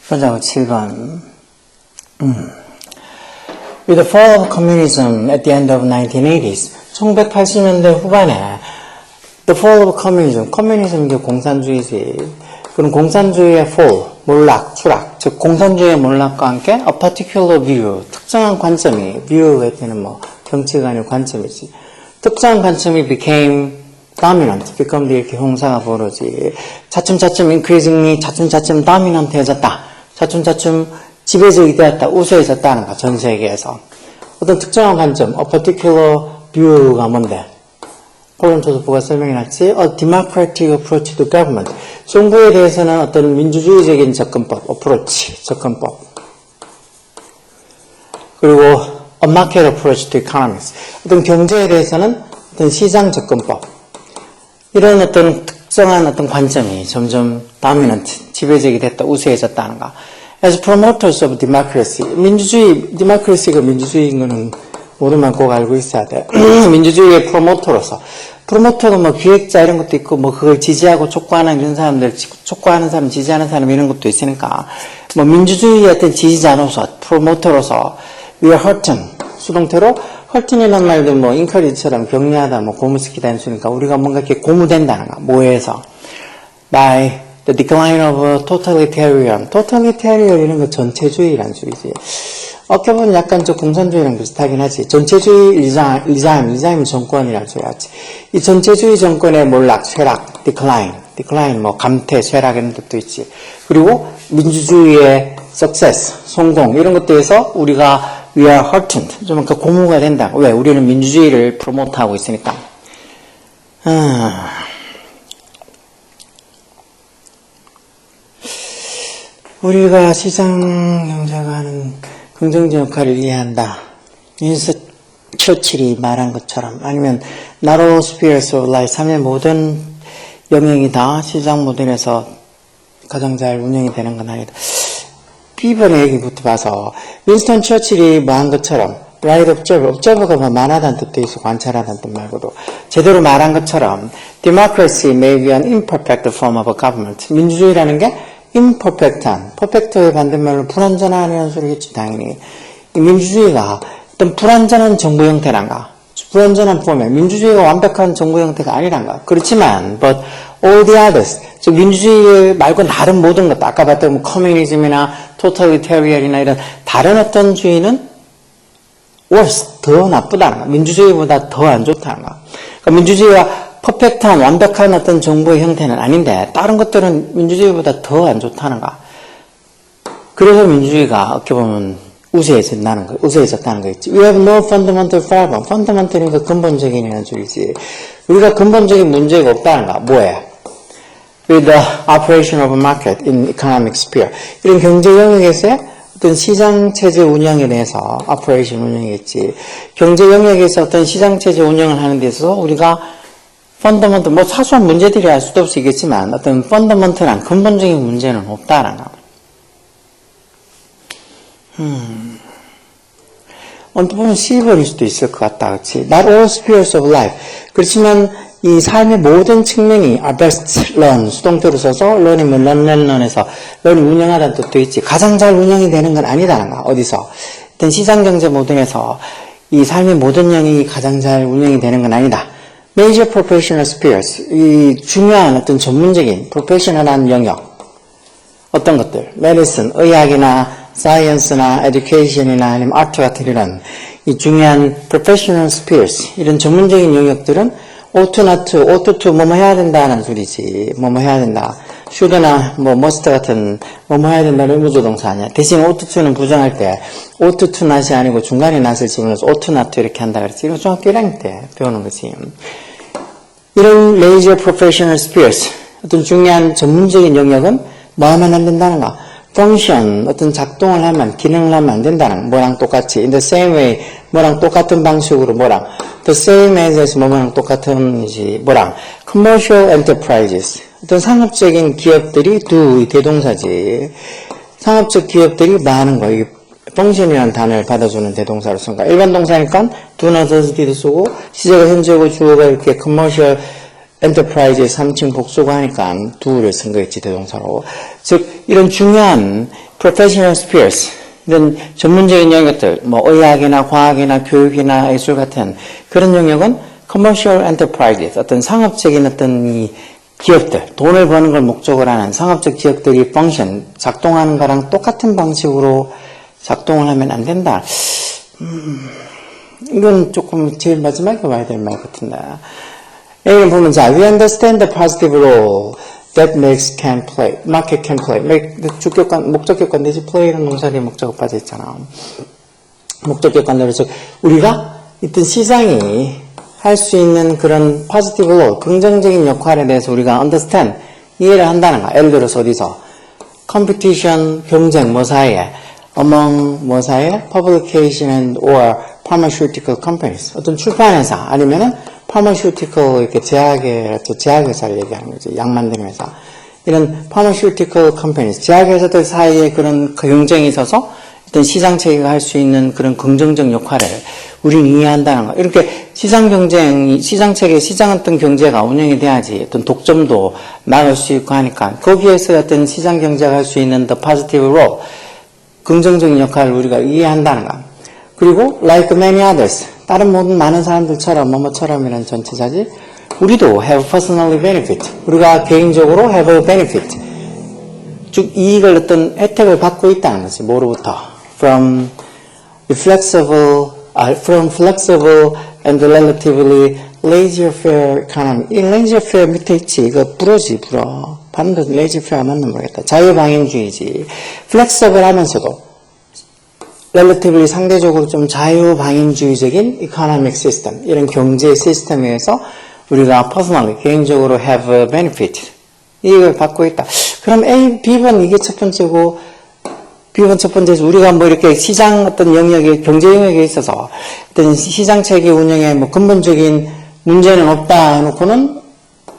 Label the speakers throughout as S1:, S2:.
S1: 보자고 7번. With the fall of communism at the end of 1980s, 1980년대 후반에 the fall of communism, 커뮤니즘 이게 공산주의지. 그럼 공산주의의 fall, 몰락, 추락, 즉 공산주의의 몰락과 함께 a particular view, 특정한 관점이, view가 때는 뭐 정치가 아니고 관점이지. 특정한 관점이 became dominant, become 이렇게 형사가 벌어지. 차츰차츰 increasingly, 차츰차츰 dominant해졌다. 차츰차츰 지배적이 되었다, 우세해졌다는 거, 전 세계에서. 어떤 특정한 관점, a particular view가 뭔데? 콜론 조서프가 설명해놨지. A democratic approach to government. 정부에 대해서는 어떤 민주주의적인 접근법, approach, 접근법. 그리고 a market approach to economics. 어떤 경제에 대해서는 어떤 시장 접근법. 이런 어떤 특정한 어떤 관점이 점점 dominant, 지배적이 됐다, 우세해졌다는 거. As promoters of democracy. 민주주의, democracy가 민주주의인 거는 모르면 꼭 알고 있어야 돼. 민주주의의 프로모터로서. 프로모터가 뭐 기획자 이런 것도 있고, 뭐 그걸 지지하고 촉구하는 이런 사람들, 촉구하는 사람, 지지하는 사람 이런 것도 있으니까, 뭐 민주주의의 어떤 지지자로서, 프로모터로서, we are heartened. 수동태로, hearten이라는 말도 뭐, encourage처럼 격려하다, 뭐, 고무시키다 는 수니까, 우리가 뭔가 이렇게 고무된다는 거, 뭐에서. by the decline of totalitarian. totalitarian 이런 거 전체주의란 주의지. 어떻게 보면 약간 저 공산주의랑 비슷하긴 하지. 전체주의 리자임은 정권이라는 소리였지. 이 전체주의 정권의 몰락, 쇠락, decline 뭐 감퇴, 쇠락 이런 것도 있지. 그리고 민주주의의 success, 성공 이런 것들에서 우리가 we are heartened. 좀 그 고무가 된다. 왜? 우리는 민주주의를 프로모트하고 있으니까. 우리가 시장 경제가 하는 긍정적 역할을 이해한다. 윈스턴 처칠이 말한 것처럼 아니면 narrow spheres of life, 삶의 모든 영역이 다 시장 모델에서 가장 잘 운영이 되는 건 아니다. B번의 얘기부터 봐서 윈스턴 처칠이 말한 것처럼 right observer가 뭐 만하다는 뜻도 있어. 관찰하다는 뜻 말고도 제대로 말한 것처럼 democracy may be an imperfect form of a government. 민주주의라는 게 imperfect한, perfect의 반대말로 불완전하다는 소리겠지, 당연히. 이 민주주의가 어떤 불완전한 정부 형태란가? 불완전한 폼에 민주주의가 완벽한 정부 형태가 아니란가? 그렇지만, but all the others, 즉 민주주의 말고 다른 모든 것, 아까 봤던 뭐 커뮤니즘이나 totalitarian이나 이런 다른 어떤 주의는 worse, 더 나쁘다는 거. 민주주의보다 더 안 좋다는 거. 그러니까 민주주의가 퍼펙트한 완벽한 어떤 정부의 형태는 아닌데 다른 것들은 민주주의보다 더 안 좋다는 거. 그래서 민주주의가 어떻게 보면 우세해졌다는 거 있지. We have no fundamental problem. fundamental이니까 근본적인이라는 줄이지. 우리가 근본적인 문제가 없다는 거. 뭐예요? With the operation of a market in economic sphere. 이런 경제 영역에서의 어떤 시장 체제 운영에 대해서 operation 운영이겠지. 경제 영역에서 어떤 시장 체제 운영을 하는 데 있어서 우리가 펀더먼트, 뭐 사소한 문제들이 할 수도 없이 있겠지만 어떤 펀더먼트란 근본적인 문제는 없다라는 거. 어떻게 보면 C번일 수도 있을 것 같다. 그렇지? Not all spheres of life. 그렇지만 이 삶의 모든 측면이 are best run. 수동태로 써서 learn이면 learn에서 learn이 운영하다는 뜻도 있지. 가장 잘 운영이 되는 건 아니다라는 거. 어디서? 어떤 시장경제 모델에서 이 삶의 모든 영역이 가장 잘 운영이 되는 건 아니다. Major professional spheres, 이 중요한 어떤 전문적인 professional한 영역, 어떤 것들, medicine, 의학이나 science나 education이나 아니면 art 같은 이런 이 중요한 professional spheres, 이런 전문적인 영역들은 ought to 뭐뭐 해야 된다는 소리지. 뭐뭐 해야 된다. should나 뭐 must 같은 뭐뭐 해야 된다는 의무조동사 아니야. 대신 ought to는 부정할 때 ought to not이 아니고 중간에 not을 집어넣어서 ought not to 이렇게 한다 그랬지. 이거 중학교 1학년 때 배우는 거지. 이런 major professional spheres, 어떤 중요한 전문적인 영역은 뭐 하면 안 된다는 거. function, 어떤 작동을 하면, 기능을 하면 안 된다는 거. 뭐랑 똑같이. in the same way, 뭐랑 똑같은 방식으로 뭐랑. the same as에서 뭐랑 똑같은지 뭐랑. commercial enterprises, 어떤 상업적인 기업들이 do, 이 대동사지. 상업적 기업들이 뭐 하는 거. function이라는 단어를 받아주는 대동사로 쓴 거야. 일반 동사니까 do나 does, did 쓰고 시제가 현재고 주어가 이렇게 commercial enterprise의 3층 복수가 하니까 do를 쓴 거겠지 대동사로. 즉 이런 중요한 professional spheres 이런 전문적인 영역들 뭐 의학이나 과학이나 교육이나 예술 같은 그런 영역은 commercial enterprises 어떤 상업적인 어떤 이 기업들, 돈을 버는 걸 목적으로 하는 상업적 기업들이 function, 작동하는 거랑 똑같은 방식으로 작동을 하면 안 된다. 이건 조금 제일 마지막에 와야 될 말 같은데. 여기 보면, 자, we understand the positive role that market can play. 주격관, 목적격관 내지 play라는 동사리 목적어 빠져있잖아. 목적격관대로, 즉, 우리가 있던 시장이 할 수 있는 그런 positive role, 긍정적인 역할에 대해서 우리가 understand, 이해를 한다는 거야. 예를 들어서 어디서? competition, 경쟁, 뭐 사이에? among 뭐 사이에? publication and or pharmaceutical companies. 어떤 출판회사, 아니면은 pharmaceutical, 이렇게 제약회사를 얘기하는 거지. 약 만드는 회사. 이런 pharmaceutical companies, 제약회사들 사이에 그런 경쟁이 있어서 어떤 시장 체계가 할 수 있는 그런 긍정적 역할을 우리는 이해한다는 거. 이렇게 시장 경쟁이, 시장 체계, 시장 어떤 경제가 운영이 돼야지 어떤 독점도 막을 수 있고 하니까 거기에서 어떤 시장 경제가 할 수 있는 the positive role, 긍정적인 역할을 우리가 이해한다는 거. 그리고 like many others, 다른 모든 많은 사람들처럼 뭐뭐처럼 이런 전체자지 우리도 have personally benefit, 우리가 개인적으로 have a benefit, 즉 이익을 어떤 혜택을 받고 있다는 거지. 뭐로부터? from flexible and relatively laissez-faire economy. 이 laissez-faire 밑에 있지. 이거 불어지, 불어. 발음도 laissez-faire가 맞나 모르겠다. 자유방임주의지. flexible 하면서도 relatively 상대적으로 좀 자유방임주의적인 economic system, 이런 경제 시스템에 의해서 우리가 personally, 개인적으로 have a benefit, 이익을 받고 있다. 그럼 A, B번 이게 첫 번째고, B번 첫 번째에서 우리가 뭐 이렇게 시장 어떤 영역에, 경제 영역에 있어서 어떤 시장 체계 운영에 뭐 근본적인 문제는 없다 해놓고는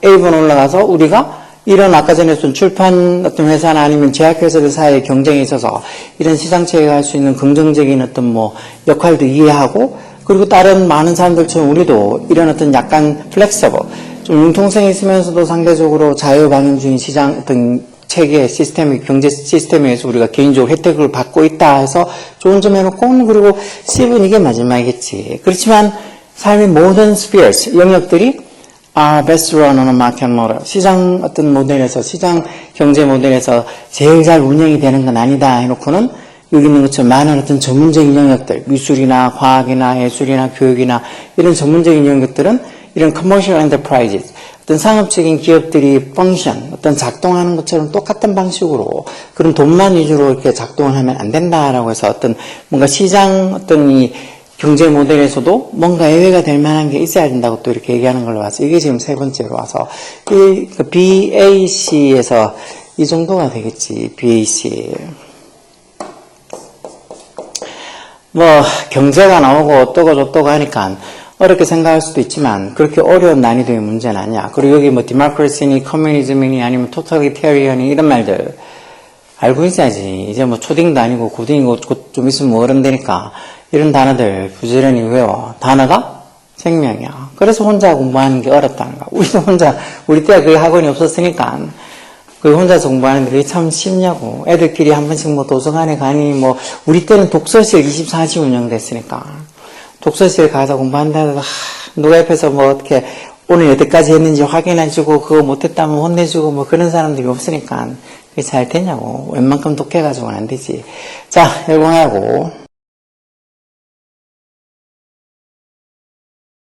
S1: A번 올라가서 우리가 이런 아까 전에 어떤 출판 어떤 회사나 아니면 제약회사들 사이의 경쟁에 있어서 이런 시장 체계가 할 수 있는 긍정적인 어떤 뭐 역할도 이해하고, 그리고 다른 많은 사람들처럼 우리도 이런 어떤 약간 플렉서블, 좀 융통성이 있으면서도 상대적으로 자유방임주의 시장 어떤 체계 시스템, 경제 시스템에서 우리가 개인적으로 혜택을 받고 있다 해서 좋은 점 해놓고, 그리고 C는 이게 마지막이겠지. 그렇지만 삶의 모든 spheres, 영역들이 are best run on a market model. 시장 어떤 모델에서, 시장 경제 모델에서 제일 잘 운영이 되는 건 아니다 해놓고는 여기 있는 것처럼 많은 어떤 전문적인 영역들, 미술이나 과학이나 예술이나 교육이나 이런 전문적인 영역들은 이런 commercial enterprises, 어떤 상업적인 기업들이 function, 어떤 작동하는 것처럼 똑같은 방식으로 그런 돈만 위주로 이렇게 작동을 하면 안 된다라고 해서 어떤 뭔가 시장 어떤 이 경제 모델에서도 뭔가 예외가 될 만한 게 있어야 된다고 또 이렇게 얘기하는 걸로 와서 이게 지금 세 번째로 와서 이 BAC에서 이 정도가 되겠지. BAC. 뭐 경제가 나오고 어떠고 저떠고 하니까 어렵게 생각할 수도 있지만 그렇게 어려운 난이도의 문제는 아니야. 그리고 여기 뭐 디모크라시니, 커뮤니즘이니 아니면 토탈리테리언이 이런 말들 알고 있어야지. 이제 뭐 초딩도 아니고 고딩이고 곧 좀 있으면 뭐 어른 되니까 이런 단어들 부지런히 외워. 단어가 생명이야. 그래서 혼자 공부하는 게 어렵다는 거야. 우리도 혼자, 우리 때가 그게 학원이 없었으니까 그 혼자서 공부하는 게 참 쉽냐고. 애들끼리 한 번씩 뭐 도서관에 가니 뭐 우리 때는 독서실 24시 운영됐으니까 독서실 가서 공부한다 해서 누가 옆에서 뭐 어떻게 오늘 여태까지 했는지 확인해주고 그거 못했다면 혼내주고 뭐 그런 사람들이 없으니까 그게 잘 되냐고. 웬만큼 독해가지고는 안 되지. 자, 열공하고